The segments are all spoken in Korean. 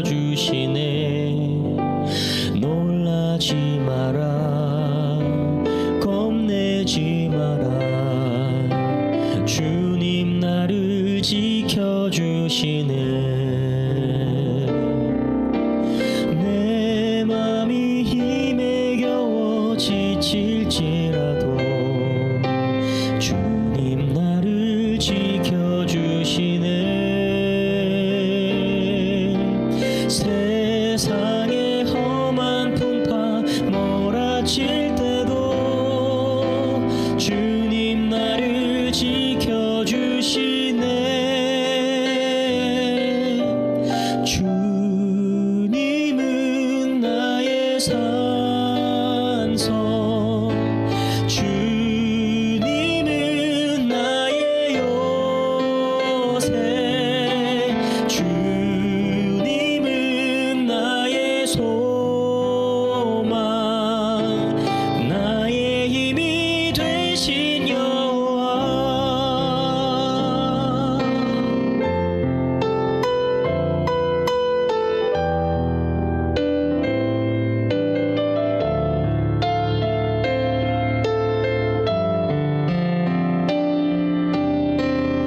지켜주시네. 놀라지 마라, 겁내지 마라. 주님 나를 지켜주시네. 내 맘이 힘에 겨워 지칠지라도 주님 나를 지켜주시네. 세상의 험한 풍파 몰아칠 때도 주님 나를 지켜주시네. 주님은 나의 산성, 주님은 나의 요새, 주님은 나의 소망, 나의 힘이 되신 여호와.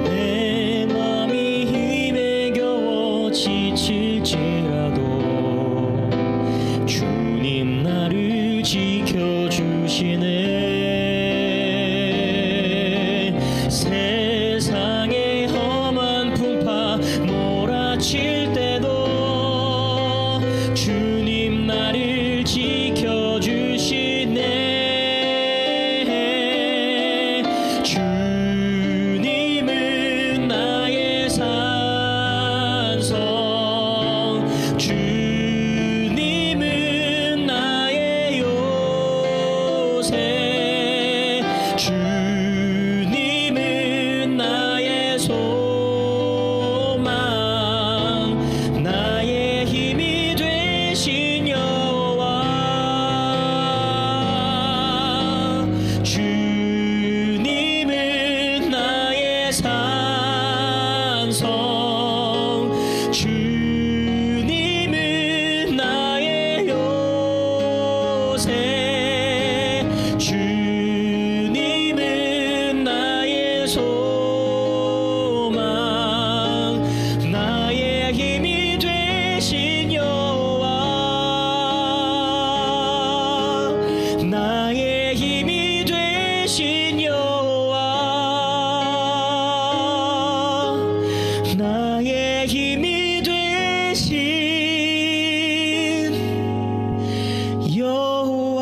내 맘이 힘에 겨워 지칠지라도 주님 나를 지켜주시네. 세상의 험한 풍파 몰아칠 때도 주님 나를 지켜주시네. 주님은 나의 산성, 주님은 나의 요새, 주님은 나의 소망, 나의 힘이 되신 여호와. 주님은 나의 산성, 주님은 나의 요새, 주님은 나의 소망, 나의 힘이 되신 여호와. 나의 힘이 되신 여호와. 나의 힘이 되신 여호와.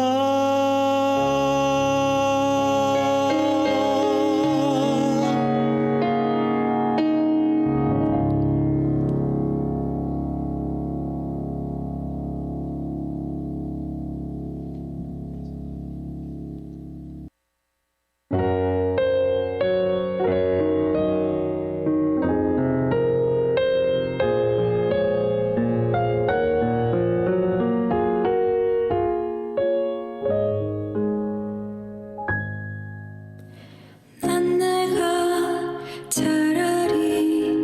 난 내가 차라리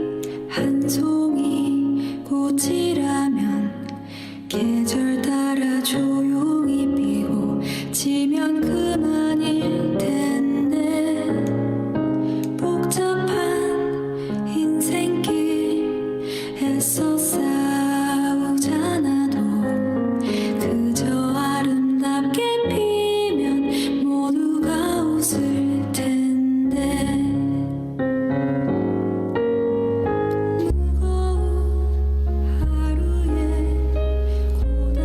한 송이 꽃이라면 계절 따라 조용히 피고 지면 그만일 텐데 복잡한 인생길 애써 싸우잖아도 그저 아름답게 피면 모두가 웃을 텐데 무거운 하루에 고단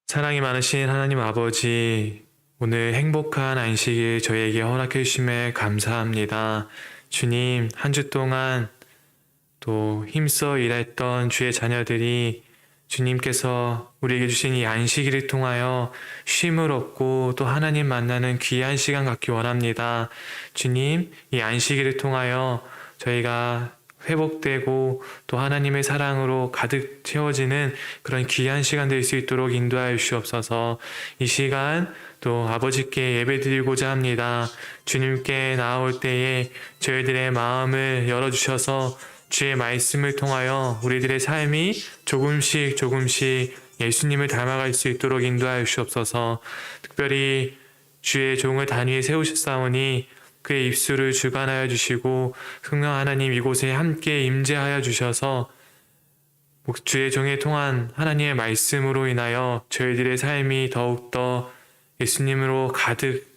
사랑이 많으신 하나님 아버지, 오늘 행복한 안식일 저희에게 허락해 주심에 감사합니다. 주님, 한 주 동안 또 힘써 일했던 주의 자녀들이 주님께서 우리에게 주신 이 안식일을 통하여 쉼을 얻고 또 하나님 만나는 귀한 시간 갖기 원합니다. 주님, 이 안식일을 통하여 저희가 회복되고 또 하나님의 사랑으로 가득 채워지는 그런 귀한 시간 될 수 있도록 인도하여 주시옵소서. 이 시간 또 아버지께 예배드리고자 합니다. 주님께 나아올 때에 저희들의 마음을 열어주셔서 주의 말씀을 통하여 우리들의 삶이 조금씩 예수님을 닮아갈 수 있도록 인도하여 주시옵소서. 특별히 주의 종을 단위에 세우셨사오니 그의 입술을 주관하여 주시고 성령 하나님 이곳에 함께 임재하여 주셔서 주의 종에 통한 하나님의 말씀으로 인하여 저희들의 삶이 더욱더 예수님으로 가득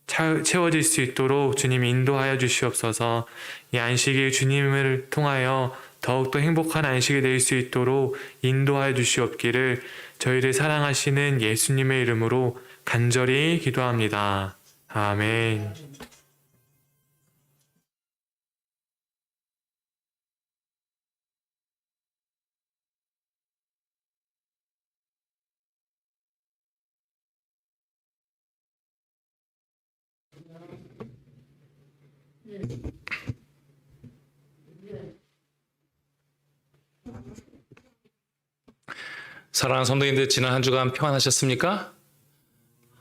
채워질 수 있도록 주님 인도하여 주시옵소서. 이 안식일 주님을 통하여 더욱더 행복한 안식이 될 수 있도록 인도하여 주시옵기를 저희를 사랑하시는 예수님의 이름으로 간절히 기도합니다. 아멘. 사랑하는 성도님들, 지난 한 주간 평안하셨습니까?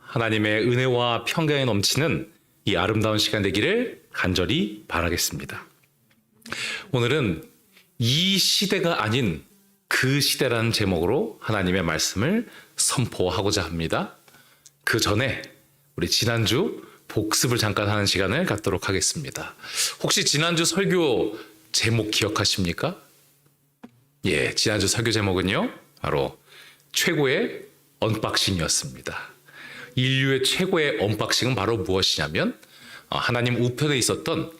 하나님의 은혜와 평강에 넘치는 이 아름다운 시간 되기를 간절히 바라겠습니다. 오늘은 이 시대가 아닌 그 시대라는 제목으로 하나님의 말씀을 선포하고자 합니다. 그 전에 우리 지난주 복습을 잠깐 하는 시간을 갖도록 하겠습니다. 혹시 지난주 설교 제목 기억하십니까? 예, 지난주 설교 제목은요, 바로 최고의 언박싱이었습니다. 인류의 최고의 언박싱은 바로 무엇이냐면 하나님 우편에 있었던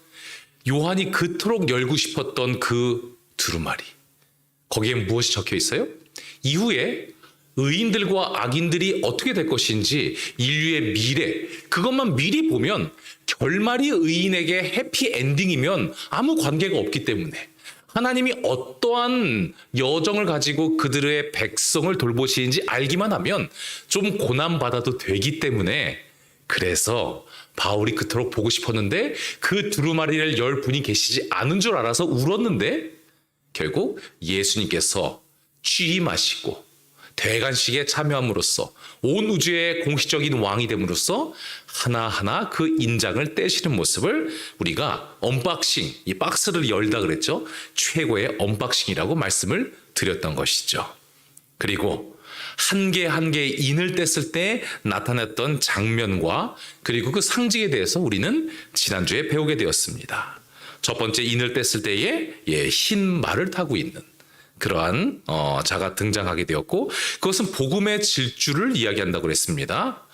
요한이 그토록 열고 싶었던 그 두루마리. 거기에 무엇이 적혀 있어요? 이후에 의인들과 악인들이 어떻게 될 것인지 인류의 미래, 그것만 미리 보면 결말이 의인에게 해피엔딩이면 아무 관계가 없기 때문에 하나님이 어떠한 여정을 가지고 그들의 백성을 돌보시는지 알기만 하면 좀 고난받아도 되기 때문에, 그래서 바울이 그토록 보고 싶었는데 그 두루마리를 열 분이 계시지 않은 줄 알아서 울었는데 결국 예수님께서 취임하시고 대관식에 참여함으로써 온 우주의 공식적인 왕이 됨으로써 하나하나 그 인장을 떼시는 모습을 우리가 언박싱, 이 박스를 열다 그랬죠. 최고의 언박싱이라고 말씀을 드렸던 것이죠. 그리고 한 개 한 개 인을 뗐을 때 나타났던 장면과 그리고 그 상징에 대해서 우리는 지난주에 배우게 되었습니다. 첫 번째, 인을 뗐을 때에 흰 말을 타고 있는 그러한 자가 등장하게 되었고, 그것은 복음의 질주를 이야기한다고 그랬습니다.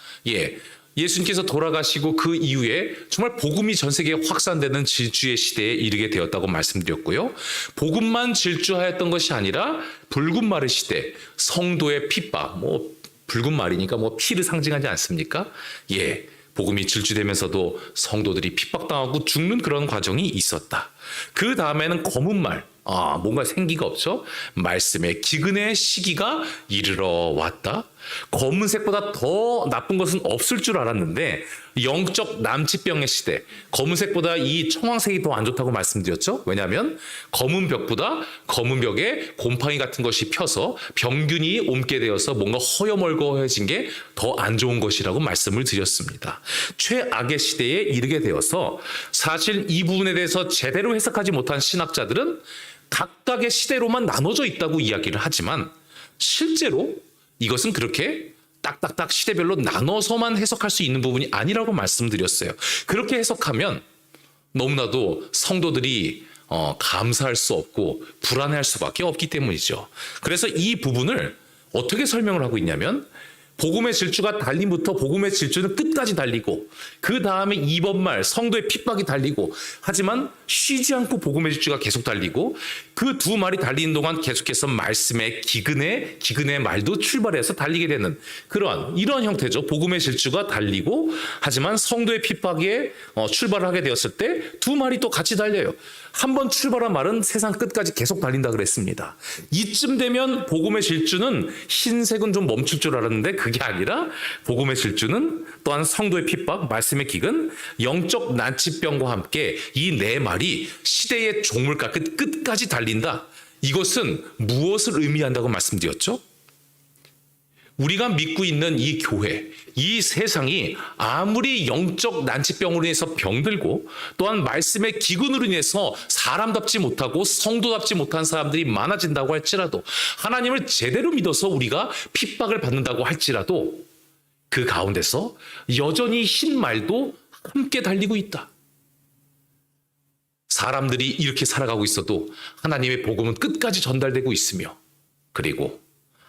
예수님께서 돌아가시고 그 이후에 정말 복음이 전 세계에 확산되는 질주의 시대에 이르게 되었다고 말씀드렸고요. 복음만 질주하였던 것이 아니라 붉은 말의 시대, 성도의 핍박, 붉은 말이니까 피를 상징하지 않습니까? 복음이 질주되면서도 성도들이 핍박당하고 죽는 그런 과정이 있었다. 그 다음에는 검은 말, 뭔가 생기가 없죠? 말씀의 기근의 시기가 이르러 왔다. 검은색보다 더 나쁜 것은 없을 줄 알았는데 영적 남치병의 시대, 검은색보다 이 청황색이 더 안 좋다고 말씀드렸죠. 왜냐하면 검은 벽보다 검은 벽에 곰팡이 같은 것이 펴서 병균이 옮게 되어서 뭔가 허여멀거해진 게 더 안 좋은 것이라고 말씀을 드렸습니다. 최악의 시대에 이르게 되어서 사실 이 부분에 대해서 제대로 해석하지 못한 신학자들은 각각의 시대로만 나눠져 있다고 이야기를 하지만 실제로 이것은 그렇게 딱딱딱 시대별로 나눠서만 해석할 수 있는 부분이 아니라고 말씀드렸어요. 그렇게 해석하면 너무나도 성도들이 감사할 수 없고 불안해할 수밖에 없기 때문이죠. 그래서 이 부분을 어떻게 설명을 하고 있냐면 복음의 질주가 달림부터 복음의 질주는 끝까지 달리고 그 다음에 2번 말 성도의 핍박이 달리고 하지만 쉬지 않고 복음의 질주가 계속 달리고 그 두 말이 달리는 동안 계속해서 말씀의 기근의 말도 출발해서 달리게 되는 이러한 형태죠. 복음의 질주가 달리고 하지만 성도의 핍박에 출발을 하게 되었을 때 두 말이 또 같이 달려요. 한번 출발한 말은 세상 끝까지 계속 달린다 그랬습니다. 이쯤 되면 복음의 질주는 흰색은 좀 멈출 줄 알았는데 그게 아니라 복음의 질주는 또한 성도의 핍박, 말씀의 기근, 영적 난치병과 함께 이 네 말이 시대의 종물가 끝까지 달린다. 이것은 무엇을 의미한다고 말씀드렸죠? 우리가 믿고 있는 이 교회, 이 세상이 아무리 영적 난치병으로 인해서 병들고 또한 말씀의 기근으로 인해서 사람답지 못하고 성도답지 못한 사람들이 많아진다고 할지라도 하나님을 제대로 믿어서 우리가 핍박을 받는다고 할지라도 그 가운데서 여전히 흰 말도 함께 달리고 있다. 사람들이 이렇게 살아가고 있어도 하나님의 복음은 끝까지 전달되고 있으며 그리고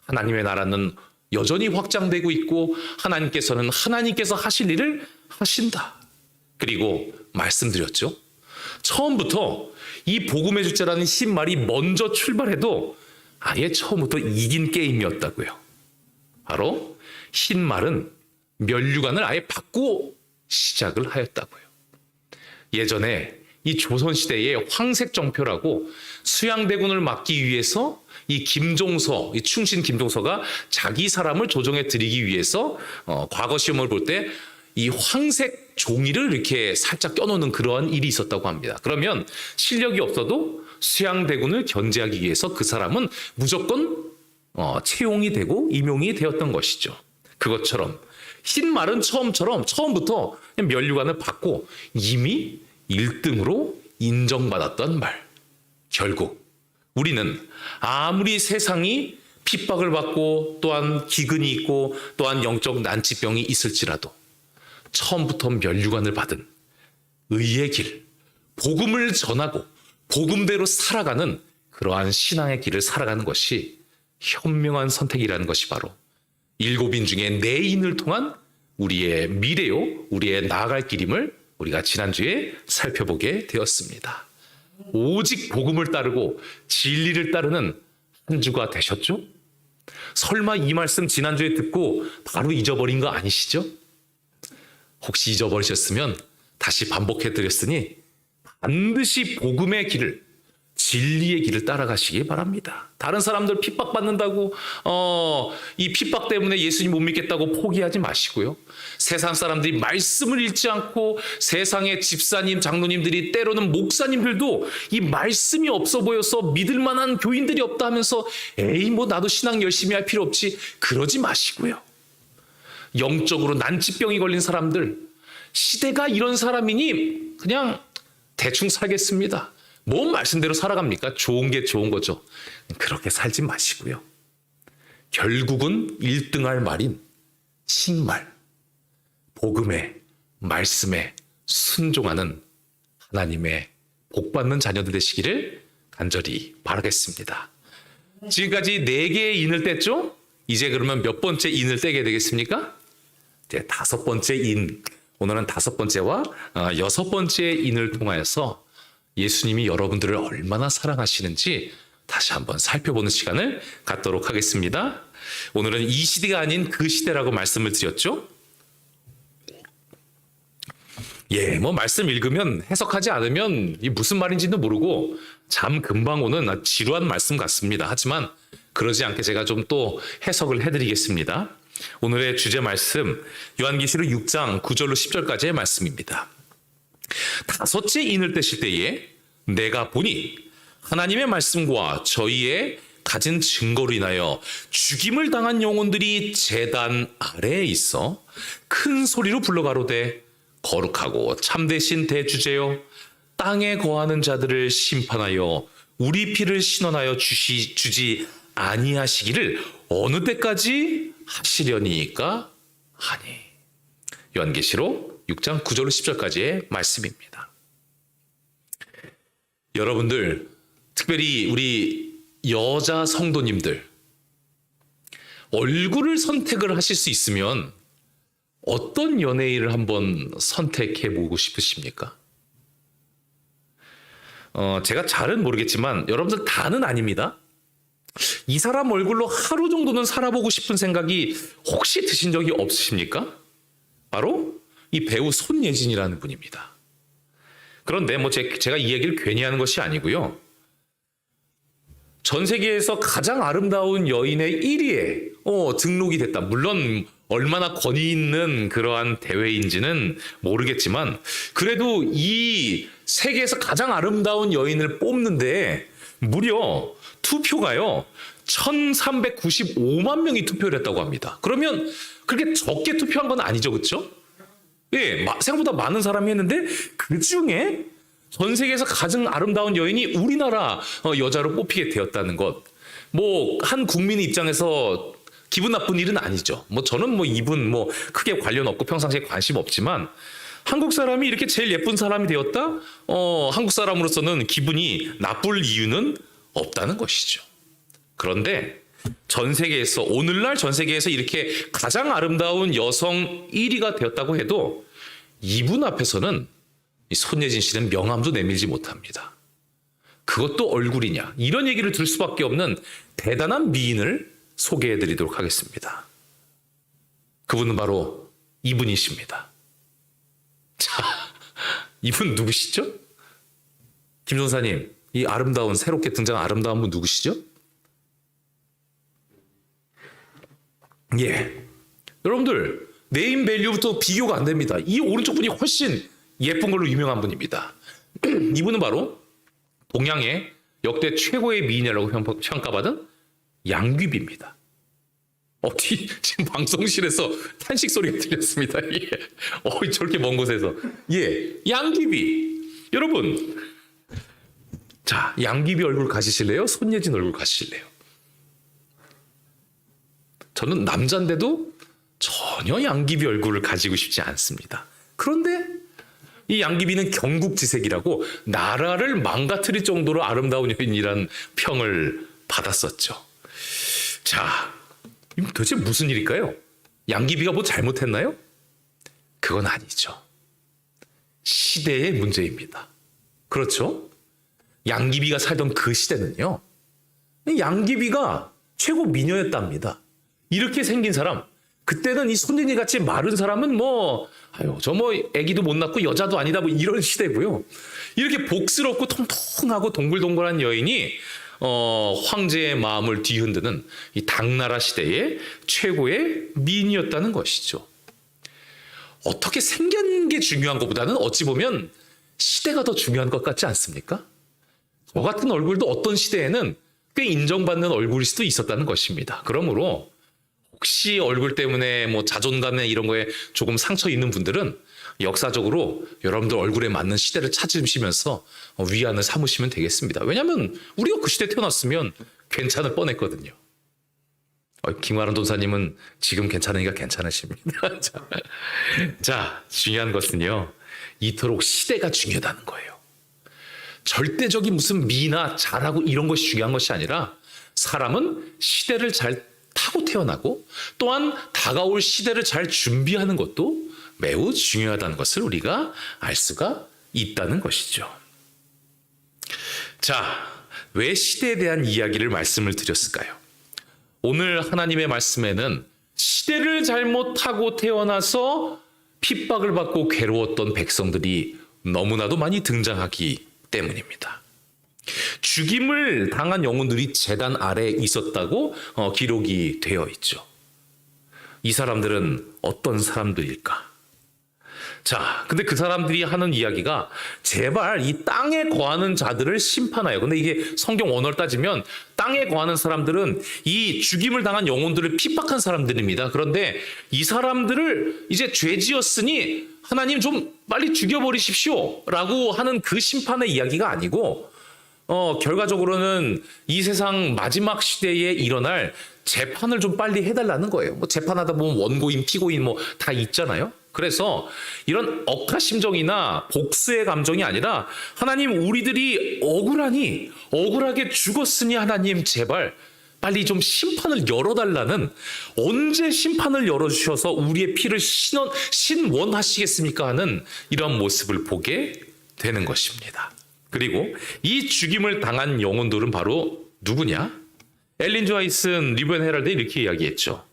하나님의 나라는 여전히 확장되고 있고 하나님께서 하실 일을 하신다. 그리고 말씀드렸죠. 처음부터 이 복음의 주자라는 흰 말이 먼저 출발해도 아예 처음부터 이긴 게임이었다고요. 바로 흰 말은 면류관을 아예 바꾸고 시작을 하였다고요. 예전에 이 조선시대의 황색정표라고 수양대군을 막기 위해서 이 김종서, 이 충신 김종서가 자기 사람을 조정해 드리기 위해서 과거 시험을 볼 때 이 황색 종이를 이렇게 살짝 껴놓는 그러한 일이 있었다고 합니다. 그러면 실력이 없어도 수양대군을 견제하기 위해서 그 사람은 무조건 채용이 되고 임용이 되었던 것이죠. 그것처럼 흰 말은 처음부터 면류관을 받고 이미 1등으로 인정받았던 말. 결국 우리는 아무리 세상이 핍박을 받고 또한 기근이 있고 또한 영적 난치병이 있을지라도 처음부터 면류관을 받은 의의 길, 복음을 전하고 복음대로 살아가는 그러한 신앙의 길을 살아가는 것이 현명한 선택이라는 것이 바로 7인 중에 4인을 통한 우리의 미래요, 우리의 나아갈 길임을 우리가 지난주에 살펴보게 되었습니다. 오직 복음을 따르고 진리를 따르는 한 주가 되셨죠? 설마 이 말씀 지난주에 듣고 바로 잊어버린 거 아니시죠? 혹시 잊어버리셨으면 다시 반복해 드렸으니 반드시 복음의 길을, 진리의 길을 따라가시기 바랍니다. 다른 사람들 핍박받는다고 이 핍박 때문에 예수님 못 믿겠다고 포기하지 마시고요. 세상 사람들이 말씀을 읽지 않고 세상의 집사님, 장로님들이 때로는 목사님들도 이 말씀이 없어 보여서 믿을 만한 교인들이 없다 하면서 에이 뭐 나도 신앙 열심히 할 필요 없지 그러지 마시고요. 영적으로 난치병이 걸린 사람들, 시대가 이런 사람이니 그냥 대충 살겠습니다. 뭔 말씀대로 살아갑니까? 좋은 게 좋은 거죠. 그렇게 살지 마시고요. 결국은 1등할 말인 신말, 복음의 말씀에 순종하는 하나님의 복받는 자녀들 되시기를 간절히 바라겠습니다. 지금까지 4개의 인을 뗐죠? 이제 그러면 몇 번째 인을 떼게 되겠습니까? 이제 5번째 인. 오늘은 5번째와 6번째 인을 통하여서 예수님이 여러분들을 얼마나 사랑하시는지 다시 한번 살펴보는 시간을 갖도록 하겠습니다. 오늘은 이 시대가 아닌 그 시대라고 말씀을 드렸죠. 뭐 말씀 읽으면 해석하지 않으면 이 무슨 말인지도 모르고 잠 금방 오는 지루한 말씀 같습니다. 하지만 그러지 않게 제가 좀 또 해석을 해드리겠습니다. 오늘의 주제 말씀 요한계시록 6장 9절로 10절까지의 말씀입니다. 5째 인을 떼실 때에 내가 보니 하나님의 말씀과 저희의 가진 증거로 인하여 죽임을 당한 영혼들이 제단 아래에 있어 큰 소리로 불러가로되 거룩하고 참되신 대주제여 땅에 거하는 자들을 심판하여 우리 피를 신원하여 주지 아니하시기를 어느 때까지 하시려니까 하니. 요한계시록 6장 9절로 10절까지의 말씀입니다. 여러분들, 특별히 우리 여자 성도님들, 얼굴을 선택을 하실 수 있으면 어떤 연예인을 한번 선택해 보고 싶으십니까? 제가 잘은 모르겠지만 여러분들 다는 아닙니다. 이 사람 얼굴로 하루 정도는 살아보고 싶은 생각이 혹시 드신 적이 없으십니까? 바로 이 배우 손예진이라는 분입니다. 그런데 뭐 제가 이 얘기를 괜히 하는 것이 아니고요. 전 세계에서 가장 아름다운 여인의 1위에 등록이 됐다. 물론 얼마나 권위 있는 그러한 대회인지는 모르겠지만 그래도 이 세계에서 가장 아름다운 여인을 뽑는데 무려 투표가요 1395만 명이 투표를 했다고 합니다. 그러면 그렇게 적게 투표한 건 아니죠, 그렇죠? 예, 생각보다 많은 사람이 했는데 그 중에 전 세계에서 가장 아름다운 여인이 우리나라 여자로 뽑히게 되었다는 것. 뭐 한 국민의 입장에서 기분 나쁜 일은 아니죠. 뭐 저는 뭐 이분 뭐 크게 관련 없고 평상시에 관심 없지만 한국 사람이 이렇게 제일 예쁜 사람이 되었다? 한국 사람으로서는 기분이 나쁠 이유는 없다는 것이죠. 그런데 전 세계에서 오늘날 전 세계에서 이렇게 가장 아름다운 여성 1위가 되었다고 해도 이분 앞에서는 이 손예진 씨는 명함도 내밀지 못합니다. 그것도 얼굴이냐 이런 얘기를 들을 수밖에 없는 대단한 미인을 소개해드리도록 하겠습니다. 그분은 바로 이분이십니다. 자, 이분 누구시죠? 김 전사님, 이 아름다운 새롭게 등장한 아름다운 분 누구시죠? 예, 여러분들 네임 밸류부터 비교가 안 됩니다. 이 오른쪽 분이 훨씬 예쁜 걸로 유명한 분입니다. 이분은 바로 동양의 역대 최고의 미인이라고 평가받은 양귀비입니다. 지금 방송실에서 탄식 소리가 들렸습니다. 예. 저렇게 먼 곳에서. 예, 양귀비. 여러분, 자, 양귀비 얼굴 가지실래요? 손예진 얼굴 가지실래요? 저는 남자인데도 전혀 양귀비 얼굴을 가지고 싶지 않습니다. 그런데 이 양귀비는 경국지색이라고 나라를 망가뜨릴 정도로 아름다운 여인이란 평을 받았었죠. 자, 도대체 무슨 일일까요? 양귀비가 뭐 잘못했나요? 그건 아니죠. 시대의 문제입니다. 그렇죠? 양귀비가 살던 그 시대는요. 양귀비가 최고 미녀였답니다. 이렇게 생긴 사람, 그때는 이 손예진 같이 마른 사람은 저 애기도 못 낳고 여자도 아니다 뭐 이런 시대고요. 이렇게 복스럽고 통통하고 동글동글한 여인이 황제의 마음을 뒤흔드는 이 당나라 시대의 최고의 미인이었다는 것이죠. 어떻게 생긴 게 중요한 것보다는 어찌 보면 시대가 더 중요한 것 같지 않습니까? 저 같은 얼굴도 어떤 시대에는 꽤 인정받는 얼굴일 수도 있었다는 것입니다. 그러므로 혹시 얼굴 때문에 뭐 자존감에 이런 거에 조금 상처 있는 분들은 역사적으로 여러분들 얼굴에 맞는 시대를 찾으시면서 위안을 삼으시면 되겠습니다. 왜냐하면 우리가 그 시대에 태어났으면 괜찮을 뻔했거든요. 김아람 도사님은 지금 괜찮으니까 괜찮으십니다. 자, 중요한 것은요. 이토록 시대가 중요하다는 거예요. 절대적인 무슨 미나 잘하고 이런 것이 중요한 것이 아니라 사람은 시대를 잘 타고 태어나고 또한 다가올 시대를 잘 준비하는 것도 매우 중요하다는 것을 우리가 알 수가 있다는 것이죠. 자, 왜 시대에 대한 이야기를 말씀을 드렸을까요? 오늘 하나님의 말씀에는 시대를 잘못 타고 태어나서 핍박을 받고 괴로웠던 백성들이 너무나도 많이 등장하기 때문입니다. 죽임을 당한 영혼들이 제단 아래에 있었다고 기록이 되어 있죠. 이 사람들은 어떤 사람들일까? 자, 근데 그 사람들이 하는 이야기가 제발 이 땅에 거하는 자들을 심판하여. 근데 이게 성경 원어를 따지면 땅에 거하는 사람들은 이 죽임을 당한 영혼들을 핍박한 사람들입니다. 그런데 이 사람들을 이제 죄 지었으니 하나님 좀 빨리 죽여버리십시오 라고 하는 그 심판의 이야기가 아니고 결과적으로는 이 세상 마지막 시대에 일어날 재판을 좀 빨리 해달라는 거예요. 뭐 재판하다 보면 원고인, 피고인 뭐 다 있잖아요. 그래서 이런 억하심정이나 복수의 감정이 아니라 하나님 우리들이 억울하게 죽었으니 하나님 제발 빨리 좀 심판을 열어달라는, 언제 심판을 열어주셔서 우리의 피를 신원하시겠습니까 하는 이런 모습을 보게 되는 것입니다. 그리고 이 죽임을 당한 영혼들은 바로 누구냐? 엘린 지 화이트는 리브앤 헤럴드에 이렇게 이야기했죠.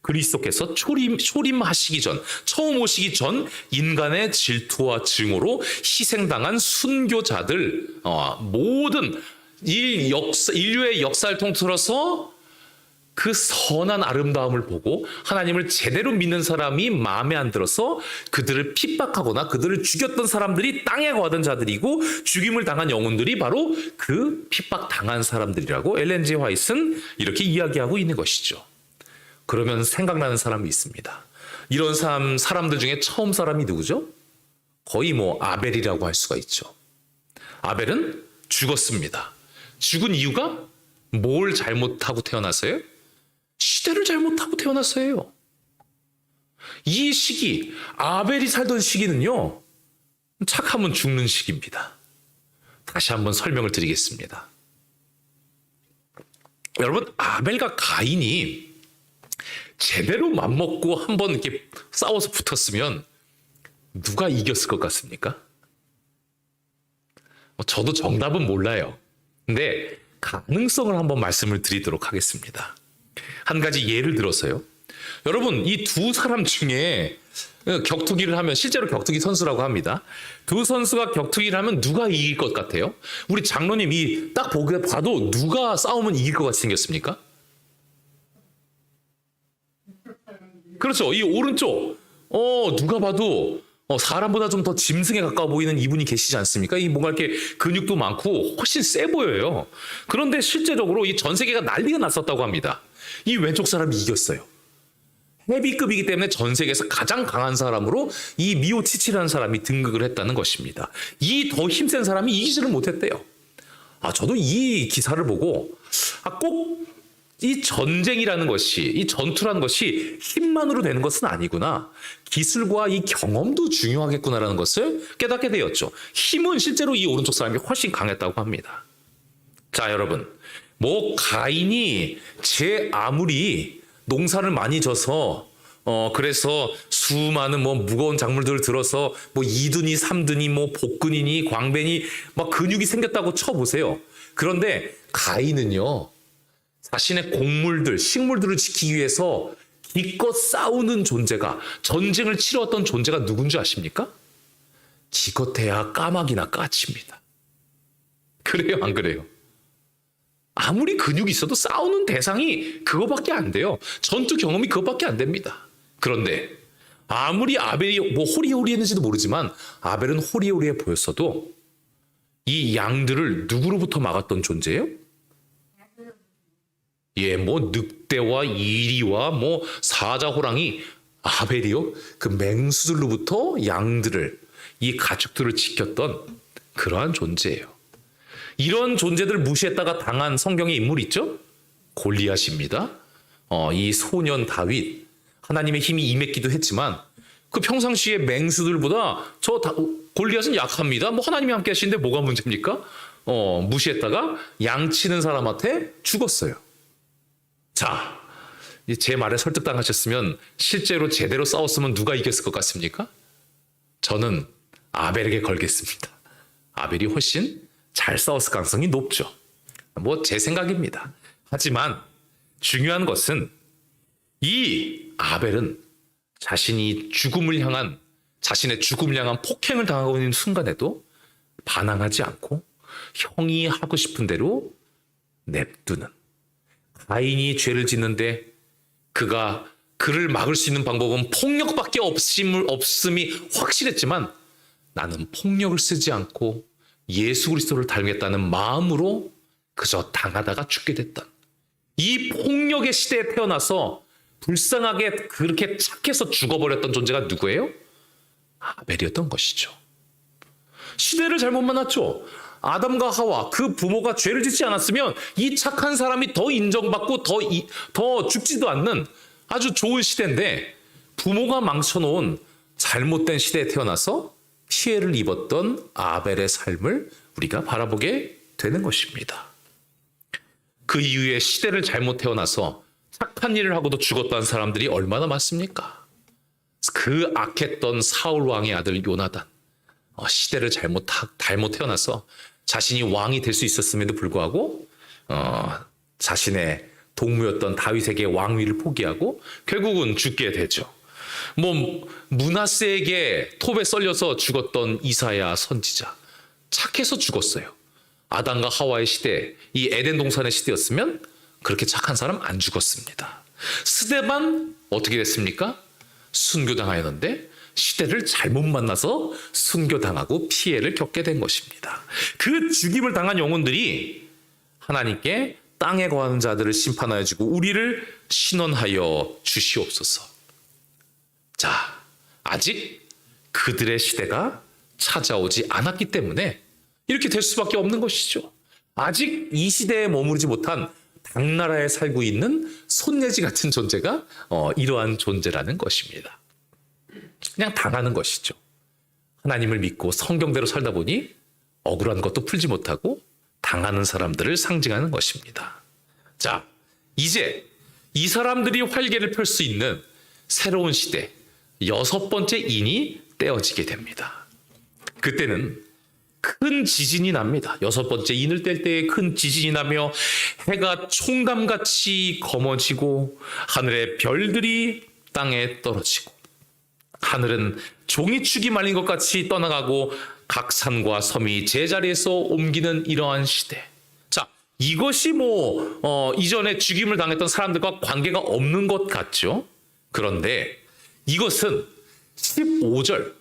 그리스도께서 초림하시기 전, 처음 오시기 전 인간의 질투와 증오로 희생당한 순교자들, 모든 인류의 역사를 통틀어서 그 선한 아름다움을 보고 하나님을 제대로 믿는 사람이 마음에 안 들어서 그들을 핍박하거나 그들을 죽였던 사람들이 땅에 거하던 자들이고, 죽임을 당한 영혼들이 바로 그 핍박당한 사람들이라고 엘렌 지 화이트는 이렇게 이야기하고 있는 것이죠. 그러면 생각나는 사람이 있습니다. 이런 사람들 중에 처음 사람이 누구죠? 거의 아벨이라고 할 수가 있죠. 아벨은 죽었습니다. 죽은 이유가 뭘 잘못하고 태어났어요? 시대를 잘못하고 태어났어요. 이 시기, 아벨이 살던 시기는요, 착하면 죽는 시기입니다. 다시 한번 설명을 드리겠습니다. 여러분, 아벨과 가인이 제대로 맘먹고 한번 이렇게 싸워서 붙었으면 누가 이겼을 것 같습니까? 저도 정답은 몰라요. 근데 가능성을 한번 말씀을 드리도록 하겠습니다. 한 가지 예를 들어서요. 여러분, 이 두 사람 중에 격투기를 하면, 실제로 격투기 선수라고 합니다. 두 선수가 격투기를 하면 누가 이길 것 같아요? 우리 장로님이 딱 봐도 누가 싸우면 이길 것 같이 생겼습니까? 그렇죠. 이 오른쪽, 누가 봐도 사람보다 좀 더 짐승에 가까워 보이는 이분이 계시지 않습니까? 이 뭔가 이렇게 근육도 많고 훨씬 세 보여요. 그런데 실제적으로 이 전 세계가 난리가 났었다고 합니다. 이 왼쪽 사람이 이겼어요. 헤비급이기 때문에 전 세계에서 가장 강한 사람으로 이 미오치치라는 사람이 등극을 했다는 것입니다. 이 더 힘센 사람이 이기지를 못했대요. 저도 이 기사를 보고 꼭 이 전쟁이라는 것이, 이 전투라는 것이 힘만으로 되는 것은 아니구나. 기술과 이 경험도 중요하겠구나라는 것을 깨닫게 되었죠. 힘은 실제로 이 오른쪽 사람이 훨씬 강했다고 합니다. 자, 여러분, 가인이 아무리 농사를 많이 져서 그래서 수많은 무거운 작물들을 들어서 이두니 삼두니 복근이니 광배니 근육이 생겼다고 쳐보세요. 그런데 가인은요, 자신의 곡물들, 식물들을 지키기 위해서 기껏 싸우는 존재가, 전쟁을 치렀던 존재가 누군지 아십니까? 기껏해야 까마귀나 까치입니다. 그래요, 안 그래요? 아무리 근육이 있어도 싸우는 대상이 그거밖에 안 돼요. 전투 경험이 그거밖에 안 됩니다. 그런데 아무리 아벨이 호리호리했는지도 모르지만 아벨은 호리호리해 보였어도 이 양들을 누구로부터 막았던 존재예요? 늑대와 이리와 사자호랑이, 아벨이요, 그 맹수들로부터 양들을, 이 가축들을 지켰던 그러한 존재예요. 이런 존재들 무시했다가 당한 성경의 인물 있죠? 골리앗입니다. 이 소년 다윗, 하나님의 힘이 임했기도 했지만 그 평상시에 맹수들보다 골리앗은 약합니다. 하나님이 함께 하시는데 뭐가 문제입니까? 무시했다가 양치는 사람한테 죽었어요. 자, 제 말에 설득당하셨으면 실제로 제대로 싸웠으면 누가 이겼을 것 같습니까? 저는 아벨에게 걸겠습니다. 아벨이 훨씬 잘 싸웠을 가능성이 높죠. 제 생각입니다. 하지만 중요한 것은 이 아벨은 자신의 죽음을 향한 폭행을 당하고 있는 순간에도 반항하지 않고 형이 하고 싶은 대로 냅두는, 가인이 죄를 짓는데 그를 막을 수 있는 방법은 폭력밖에 없음이 확실했지만 나는 폭력을 쓰지 않고 예수 그리스도를 닮겠다는 마음으로 그저 당하다가 죽게 됐던, 이 폭력의 시대에 태어나서 불쌍하게 그렇게 착해서 죽어버렸던 존재가 누구예요? 아벨이었던 것이죠. 시대를 잘못 만났죠. 아담과 하와, 그 부모가 죄를 짓지 않았으면 이 착한 사람이 더 인정받고 더 죽지도 않는 아주 좋은 시대인데, 부모가 망쳐놓은 잘못된 시대에 태어나서 피해를 입었던 아벨의 삶을 우리가 바라보게 되는 것입니다. 그 이후에 시대를 잘못 태어나서 착한 일을 하고도 죽었다는 사람들이 얼마나 많습니까? 그 악했던 사울 왕의 아들 요나단, 시대를 잘못 태어나서 자신이 왕이 될 수 있었음에도 불구하고 자신의 동무였던 다윗에게 왕위를 포기하고 결국은 죽게 되죠. 므낫세에게 톱에 썰려서 죽었던 이사야 선지자, 착해서 죽었어요. 아담과 하와의 시대, 이 에덴 동산의 시대였으면 그렇게 착한 사람 안 죽었습니다. 스데반 어떻게 됐습니까? 순교당하였는데 시대를 잘못 만나서 순교당하고 피해를 겪게 된 것입니다. 그 죽임을 당한 영혼들이 하나님께 땅에 거하는 자들을 심판하여 주고 우리를 신원하여 주시옵소서. 자, 아직 그들의 시대가 찾아오지 않았기 때문에 이렇게 될 수밖에 없는 것이죠. 아직 이 시대에 머무르지 못한 당나라에 살고 있는 손예지 같은 존재가 이러한 존재라는 것입니다. 그냥 당하는 것이죠. 하나님을 믿고 성경대로 살다 보니 억울한 것도 풀지 못하고 당하는 사람들을 상징하는 것입니다. 자, 이제 이 사람들이 활개를 펼 수 있는 새로운 시대, 6번째 인이 떼어지게 됩니다. 그때는 큰 지진이 납니다. 6번째 인을 뗄 때에 큰 지진이 나며 해가 총감같이 검어지고 하늘의 별들이 땅에 떨어지고 하늘은 종이축이 말린 것 같이 떠나가고 각 산과 섬이 제자리에서 옮기는 이러한 시대. 자, 이것이 이전에 죽임을 당했던 사람들과 관계가 없는 것 같죠? 그런데 이것은 15절,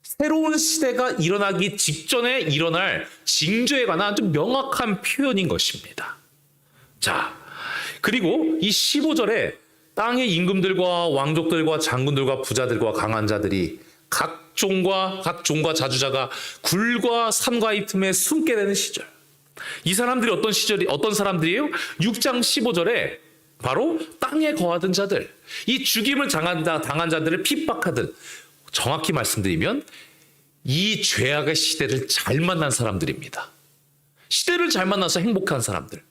새로운 시대가 일어나기 직전에 일어날 징조에 관한 아주 명확한 표현인 것입니다. 자, 그리고 이 15절에 땅의 임금들과 왕족들과 장군들과 부자들과 강한 자들이 각 종과 자주자가 굴과 산과의 틈에 숨게 되는 시절. 이 사람들이 어떤 사람들이에요? 6장 15절에 바로 땅에 거하던 자들, 이 죽임을 당한 자들을 핍박하던, 정확히 말씀드리면 이 죄악의 시대를 잘 만난 사람들입니다. 시대를 잘 만나서 행복한 사람들.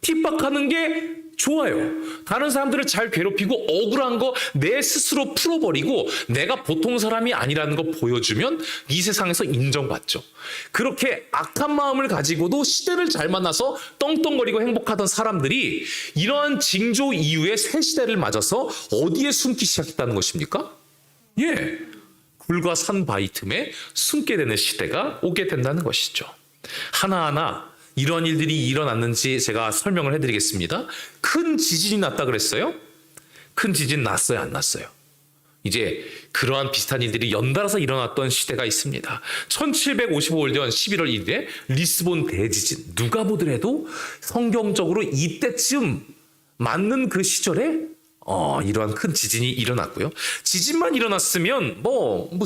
핍박하는 게 좋아요. 다른 사람들을 잘 괴롭히고 억울한 거 내 스스로 풀어버리고 내가 보통 사람이 아니라는 거 보여주면 이 세상에서 인정받죠. 그렇게 악한 마음을 가지고도 시대를 잘 만나서 떵떵거리고 행복하던 사람들이 이러한 징조 이후에 새 시대를 맞아서 어디에 숨기 시작했다는 것입니까? 예, 굴과 산 바위 틈에 숨게 되는 시대가 오게 된다는 것이죠. 하나하나 이런 일들이 일어났는지 제가 설명을 해드리겠습니다. 큰 지진이 났다 그랬어요? 큰 지진 났어요, 안 났어요? 이제 그러한 비슷한 일들이 연달아서 일어났던 시대가 있습니다. 1755년 11월 1일에 리스본 대지진. 누가 보더라도 성경적으로 이때쯤 맞는 그 시절에 이러한 큰 지진이 일어났고요. 지진만 일어났으면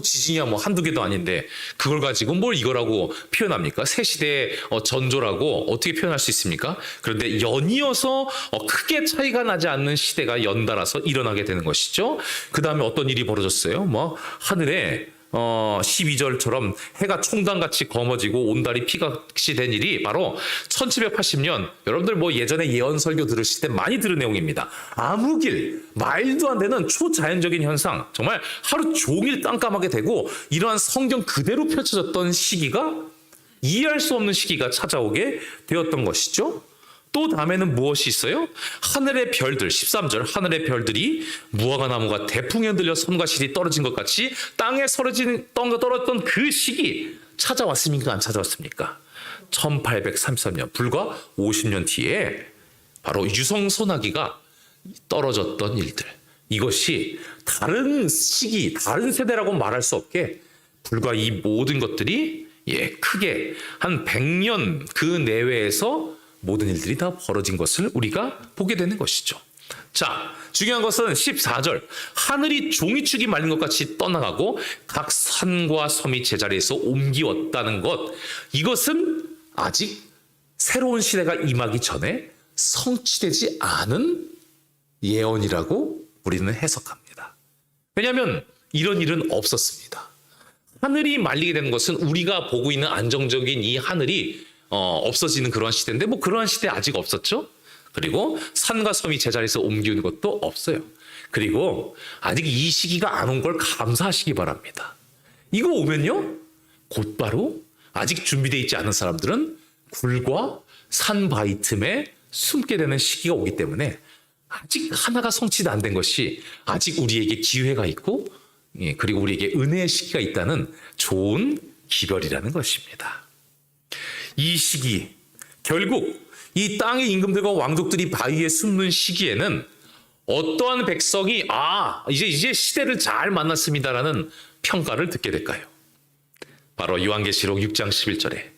지진이야 한두 개도 아닌데 그걸 가지고 뭘 이거라고 표현합니까? 새 시대의 전조라고 어떻게 표현할 수 있습니까? 그런데 연이어서 크게 차이가 나지 않는 시대가 연달아서 일어나게 되는 것이죠. 그 다음에 어떤 일이 벌어졌어요? 하늘에 12절처럼 해가 총단같이 검어지고 온달이 피같이 된 일이 바로 1780년, 여러분들 예전에 예언 설교 들으실 때 많이 들은 내용입니다. 암흑일, 말도 안 되는 초자연적인 현상, 정말 하루 종일 깜깜하게 되고 이러한 성경 그대로 펼쳐졌던 시기가, 이해할 수 없는 시기가 찾아오게 되었던 것이죠. 또 다음에는 무엇이 있어요? 하늘의 별들, 13절, 하늘의 별들이 무화과 나무가 대풍에 흔들려 섬과 실이 떨어진 것 같이 땅에 떨어졌던 그 시기 찾아왔습니까? 안 찾아왔습니까? 1833년, 불과 50년 뒤에 바로 유성 소나기가 떨어졌던 일들. 이것이 다른 시기, 다른 세대라고 말할 수 없게 불과 이 모든 것들이 크게 한 100년 그 내외에서 모든 일들이 다 벌어진 것을 우리가 보게 되는 것이죠. 자, 중요한 것은 14절. 하늘이 종이축이 말린 것 같이 떠나가고 각 산과 섬이 제자리에서 옮기었다는 것. 이것은 아직 새로운 시대가 임하기 전에 성취되지 않은 예언이라고 우리는 해석합니다. 왜냐하면 이런 일은 없었습니다. 하늘이 말리게 되는 것은 우리가 보고 있는 안정적인 이 하늘이 없어지는 그러한 시대인데 뭐 그러한 시대 아직 없었죠. 그리고 산과 섬이 제자리에서 옮기는 것도 없어요. 그리고 아직 이 시기가 안 온 걸 감사하시기 바랍니다. 이거 오면요, 곧바로 아직 준비되어 있지 않은 사람들은 굴과 산 바위 틈에 숨게 되는 시기가 오기 때문에 아직 하나가 성취도 안 된 것이 아직 우리에게 기회가 있고, 그리고 우리에게 은혜의 시기가 있다는 좋은 기별이라는 것입니다. 이 시기, 결국 이 땅의 임금들과 왕족들이 바위에 숨는 시기에는 어떠한 백성이 이제 시대를 잘 만났습니다라는 평가를 듣게 될까요? 바로 요한계시록 6장 11절에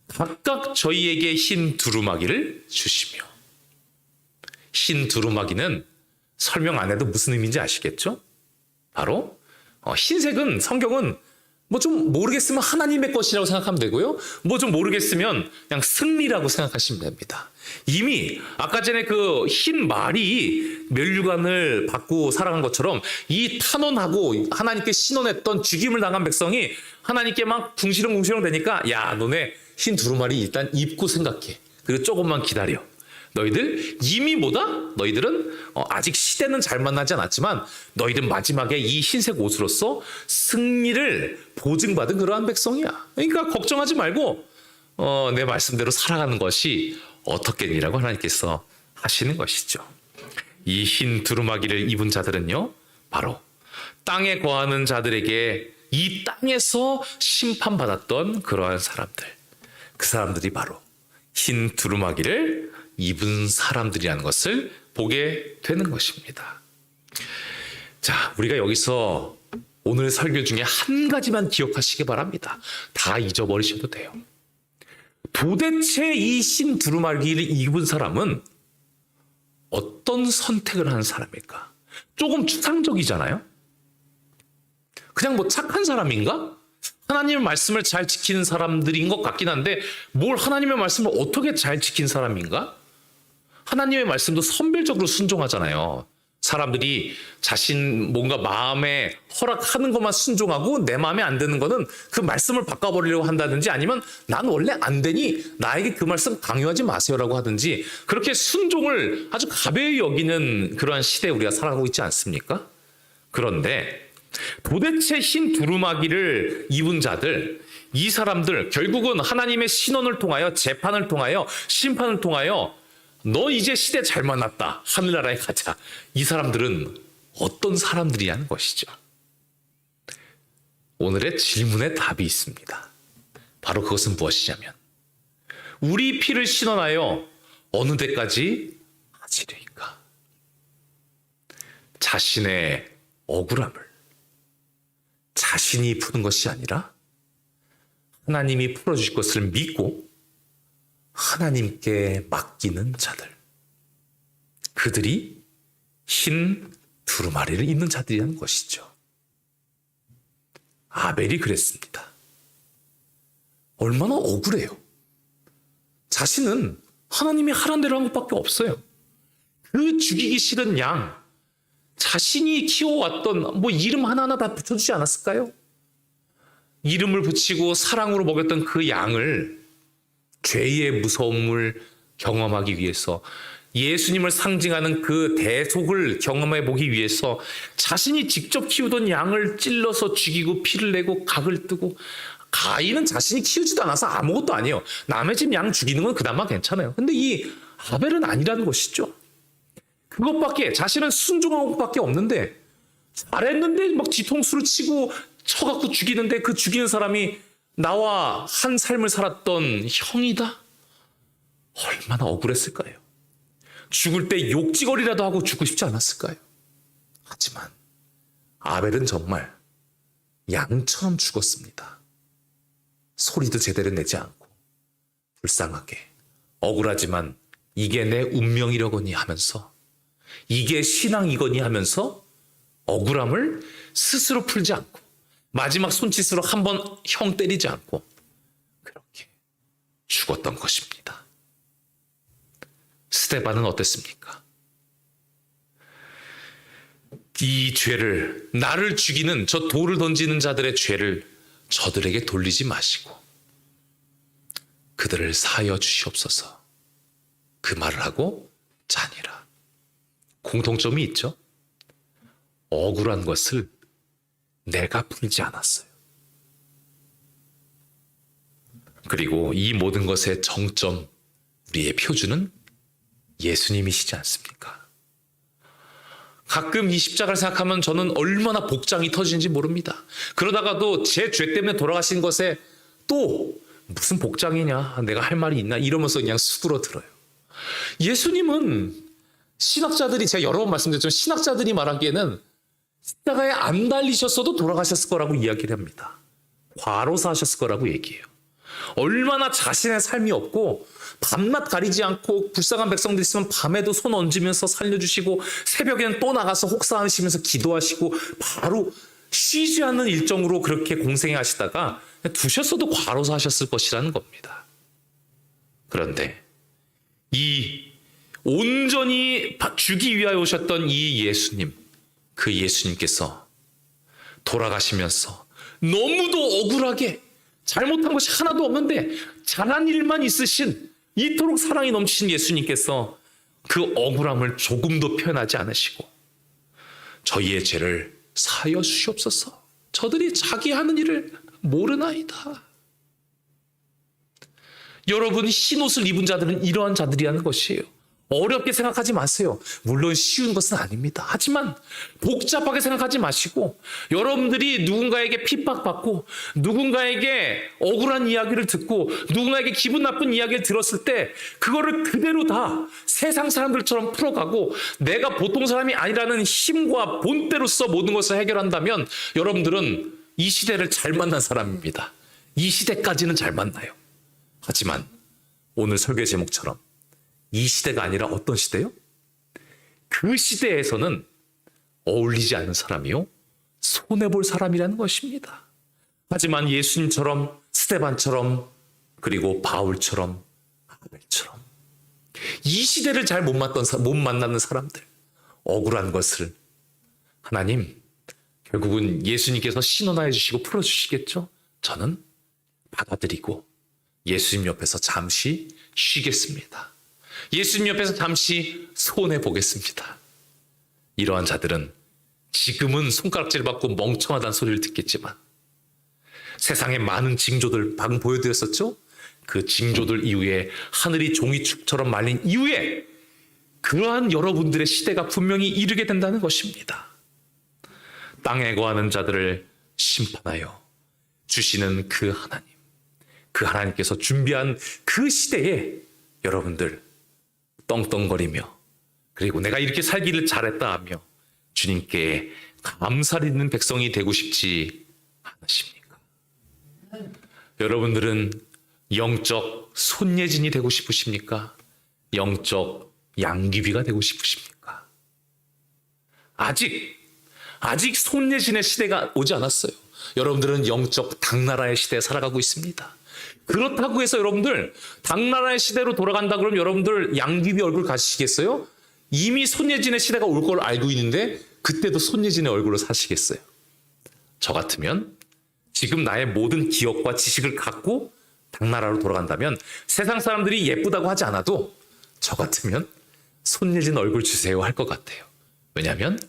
각각 저희에게 흰 두루마기를 주시며, 흰 두루마기는 설명 안 해도 무슨 의미인지 아시겠죠? 바로 흰색은 성경은 뭐 좀 모르겠으면 하나님의 것이라고 생각하면 되고요. 뭐 좀 모르겠으면 그냥 승리라고 생각하시면 됩니다. 이미 아까 전에 그 흰 말이 면류관을 받고 살아간 것처럼 이 탄원하고 하나님께 신원했던 죽임을 당한 백성이 하나님께 막 궁시렁궁시렁 되니까, 야, 너네 흰 두루마리 일단 입고 생각해. 그리고 조금만 기다려. 너희들 이미 너희들은 아직 시대는 잘 만나지 않았지만 너희들 마지막에 이 흰색 옷으로서 승리를 보증받은 그러한 백성이야. 그러니까 걱정하지 말고 내 말씀대로 살아가는 것이 어떻겠니라고 하나님께서 하시는 것이죠. 이 흰 두루마기를 입은 자들은요, 바로 땅에 거하는 자들에게 이 땅에서 심판받았던 그러한 사람들, 그 사람들이 바로 흰 두루마기를 입은 사람들이라는 것을 보게 되는 것입니다. 자, 우리가 여기서 오늘 설교 중에 한 가지만 기억하시기 바랍니다. 다 잊어버리셔도 돼요. 도대체 이 흰 두루마기를 입은 사람은 어떤 선택을 하는 사람일까? 조금 추상적이잖아요. 그냥 뭐 착한 사람인가? 하나님의 말씀을 잘 지키는 사람들인 것 같긴 한데, 뭘 하나님의 말씀을 어떻게 잘 지킨 사람인가? 하나님의 말씀도 선별적으로 순종하잖아요. 사람들이 자신 뭔가 마음에 허락하는 것만 순종하고 내 마음에 안 드는 거는 그 말씀을 바꿔버리려고 한다든지, 아니면 난 원래 안 되니 나에게 그 말씀 강요하지 마세요라고 하든지, 그렇게 순종을 아주 가벼이 여기는 그러한 시대에 우리가 살아가고 있지 않습니까? 그런데 도대체 흰 두루마기를 입은 자들, 이 사람들 결국은 하나님의 신원을 통하여, 재판을 통하여, 심판을 통하여 너 이제 시대 잘 만났다, 하늘나라에 가자. 이 사람들은 어떤 사람들이냐는 것이죠. 오늘의 질문에 답이 있습니다. 바로 그것은 무엇이냐면, 우리 피를 신원하여 어느 데까지 하시리까? 자신의 억울함을 자신이 푸는 것이 아니라 하나님이 풀어주실 것을 믿고 하나님께 맡기는 자들, 그들이 흰 두루마리를 입는 자들이라는 것이죠. 아벨이 그랬습니다. 얼마나 억울해요. 자신은 하나님이 하란 대로 한 것밖에 없어요. 그 죽이기 싫은 양, 자신이 키워왔던 뭐 이름 하나하나 다 붙여주지 않았을까요? 이름을 붙이고 사랑으로 먹였던 그 양을 죄의 무서움을 경험하기 위해서, 예수님을 상징하는 그 대속을 경험해 보기 위해서 자신이 직접 키우던 양을 찔러서 죽이고 피를 내고 각을 뜨고, 가인은 자신이 키우지도 않아서 아무것도 아니에요. 남의 집 양 죽이는 건 그나마 괜찮아요. 근데 이 아벨은 아니라는 것이죠. 그것밖에, 자신은 순종한 것밖에 없는데, 잘했는데 막 뒤통수를 치고 쳐갖고 죽이는데, 그 죽이는 사람이 나와 한 삶을 살았던 형이다? 얼마나 억울했을까요? 죽을 때 욕지거리라도 하고 죽고 싶지 않았을까요? 하지만 아벨은 정말 양처럼 죽었습니다. 소리도 제대로 내지 않고 불쌍하게, 억울하지만 이게 내 운명이려거니 하면서, 이게 신앙이거니 하면서 억울함을 스스로 풀지 않고, 마지막 손짓으로 한번 형 때리지 않고 그렇게 죽었던 것입니다. 스데반은 어땠습니까? 이 죄를, 나를 죽이는 저 돌을 던지는 자들의 죄를 저들에게 돌리지 마시고 그들을 사하여 주시옵소서. 그 말을 하고 자니라. 공통점이 있죠. 억울한 것을 내가 풀지 않았어요. 그리고 이 모든 것의 정점, 우리의 표준은 예수님이시지 않습니까? 가끔 이 십자가를 생각하면 저는 얼마나 복장이 터지는지 모릅니다. 그러다가도 제 죄 때문에 돌아가신 것에 또 무슨 복장이냐, 내가 할 말이 있나 이러면서 그냥 수그러들어요. 예수님은 신학자들이, 제가 여러 번 말씀드렸지만 신학자들이 말하기에는 십자가에 안 달리셨어도 돌아가셨을 거라고 이야기를 합니다. 과로사하셨을 거라고 얘기해요. 얼마나 자신의 삶이 없고 밤낮 가리지 않고 불쌍한 백성들 있으면 밤에도 손 얹으면서 살려주시고 새벽에는 또 나가서 혹사하시면서 기도하시고 바로 쉬지 않는 일정으로 그렇게 공생해 하시다가 두셨어도 과로사하셨을 것이라는 겁니다. 그런데 이 온전히 주기 위하여 오셨던 이 예수님, 그 예수님께서 돌아가시면서 너무도 억울하게 잘못한 것이 하나도 없는데 잘한 일만 있으신 이토록 사랑이 넘치신 예수님께서 그 억울함을 조금도 표현하지 않으시고 저희의 죄를 사하여 주시옵소서. 저들이 자기 하는 일을 모르나이다. 여러분, 흰옷을 입은 자들은 이러한 자들이라는 것이에요. 어렵게 생각하지 마세요. 물론 쉬운 것은 아닙니다. 하지만 복잡하게 생각하지 마시고 여러분들이 누군가에게 핍박받고 누군가에게 억울한 이야기를 듣고 누군가에게 기분 나쁜 이야기를 들었을 때 그거를 그대로 다 세상 사람들처럼 풀어가고 내가 보통 사람이 아니라는 힘과 본때로서 모든 것을 해결한다면 여러분들은 이 시대를 잘 만난 사람입니다. 이 시대까지는 잘 만나요. 하지만 오늘 설교 제목처럼 이 시대가 아니라 어떤 시대요? 그 시대에서는 어울리지 않는 사람이요, 손해볼 사람이라는 것입니다. 하지만 예수님처럼, 스데반처럼, 그리고 바울처럼, 아벨처럼 이 시대를 잘 못 만나는 사람들, 억울한 것을 하나님 결국은 예수님께서 신원하여 주시고 풀어주시겠죠? 저는 받아들이고 예수님 옆에서 잠시 쉬겠습니다. 예수님 옆에서 잠시 손해보겠습니다. 이러한 자들은 지금은 손가락질 받고 멍청하다는 소리를 듣겠지만 세상에 많은 징조들 방금 보여드렸었죠? 그 징조들 이후에 하늘이 종이축처럼 말린 이후에 그러한 여러분들의 시대가 분명히 이르게 된다는 것입니다. 땅에 거하는 자들을 심판하여 주시는 그 하나님, 그 하나님께서 준비한 그 시대에 여러분들 떵떵거리며 그리고 내가 이렇게 살기를 잘했다 하며 주님께 감사를 있는 백성이 되고 싶지 않으십니까? 여러분들은 영적 손예진이 되고 싶으십니까? 영적 양귀비가 되고 싶으십니까? 아직 손예진의 시대가 오지 않았어요. 여러분들은 영적 당나라의 시대에 살아가고 있습니다. 그렇다고 해서 여러분들 당나라의 시대로 돌아간다 그러면 여러분들 양귀비 얼굴 가시겠어요? 이미 손예진의 시대가 올 걸 알고 있는데 그때도 손예진의 얼굴로 사시겠어요? 저 같으면 지금 나의 모든 기억과 지식을 갖고 당나라로 돌아간다면 세상 사람들이 예쁘다고 하지 않아도 저 같으면 손예진 얼굴 주세요 할 것 같아요. 왜냐하면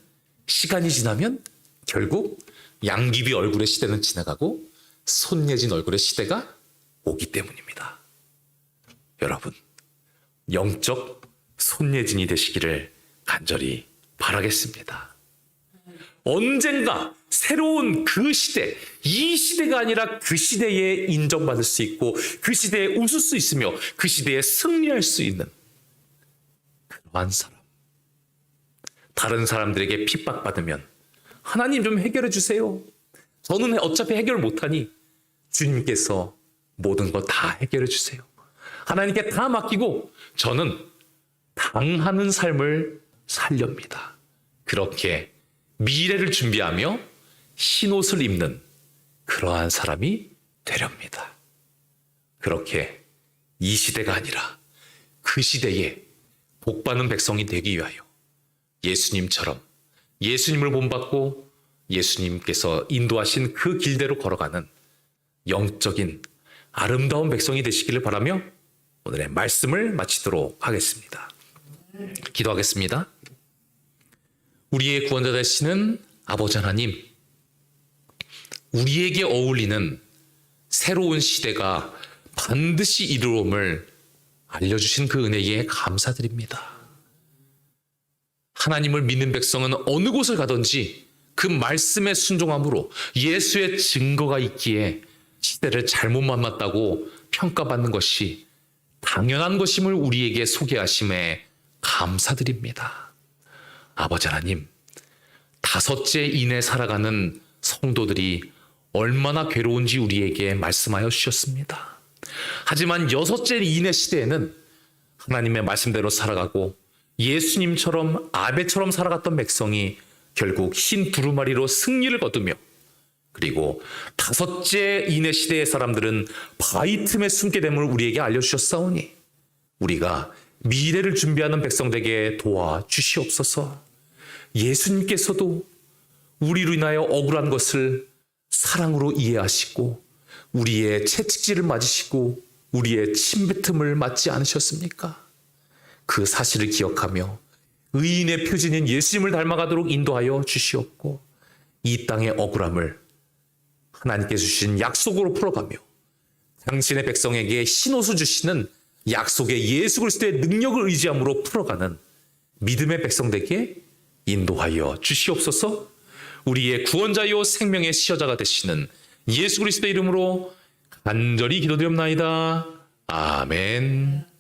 시간이 지나면 결국 양귀비 얼굴의 시대는 지나가고 손예진 얼굴의 시대가 오기 때문입니다. 여러분, 영적 손예진이 되시기를 간절히 바라겠습니다. 언젠가 새로운 그 시대, 이 시대가 아니라 그 시대에 인정받을 수 있고 그 시대에 웃을 수 있으며 그 시대에 승리할 수 있는 그러한 사람, 다른 사람들에게 핍박받으면 하나님 좀 해결해 주세요. 저는 어차피 해결 못하니 주님께서 모든 거 다 해결해 주세요. 하나님께 다 맡기고 저는 당하는 삶을 살렵니다. 그렇게 미래를 준비하며 흰옷을 입는 그러한 사람이 되렵니다. 그렇게 이 시대가 아니라 그 시대에 복받는 백성이 되기 위하여 예수님처럼 예수님을 본받고 예수님께서 인도하신 그 길대로 걸어가는 영적인 아름다운 백성이 되시기를 바라며 오늘의 말씀을 마치도록 하겠습니다. 기도하겠습니다. 우리의 구원자 되시는 아버지 하나님, 우리에게 어울리는 새로운 시대가 반드시 이루어옴을 알려주신 그 은혜에 감사드립니다. 하나님을 믿는 백성은 어느 곳을 가든지 그 말씀에 순종함으로 예수의 증거가 있기에 시대를 잘못 만났다고 평가받는 것이 당연한 것임을 우리에게 소개하심에 감사드립니다. 아버지 하나님, 5째 이내 살아가는 성도들이 얼마나 괴로운지 우리에게 말씀하여 주셨습니다. 하지만 6째 이내 시대에는 하나님의 말씀대로 살아가고 예수님처럼 아베처럼 살아갔던 백성이 결국 흰 두루마리로 승리를 거두며, 그리고 5째 이내 시대의 사람들은 바위 틈에 숨게 됨을 우리에게 알려주셨사오니 우리가 미래를 준비하는 백성되게 도와주시옵소서. 예수님께서도 우리로 인하여 억울한 것을 사랑으로 이해하시고 우리의 채찍질을 맞으시고 우리의 침뱉음을 맞지 않으셨습니까? 그 사실을 기억하며 의인의 표징인 예수님을 닮아가도록 인도하여 주시옵고 이 땅의 억울함을 하나님께 주신 약속으로 풀어가며 당신의 백성에게 흰옷을 주시는 약속의 예수 그리스도의 능력을 의지함으로 풀어가는 믿음의 백성되게 인도하여 주시옵소서. 우리의 구원자요 생명의 시여자가 되시는 예수 그리스도의 이름으로 간절히 기도드립나이다. 아멘.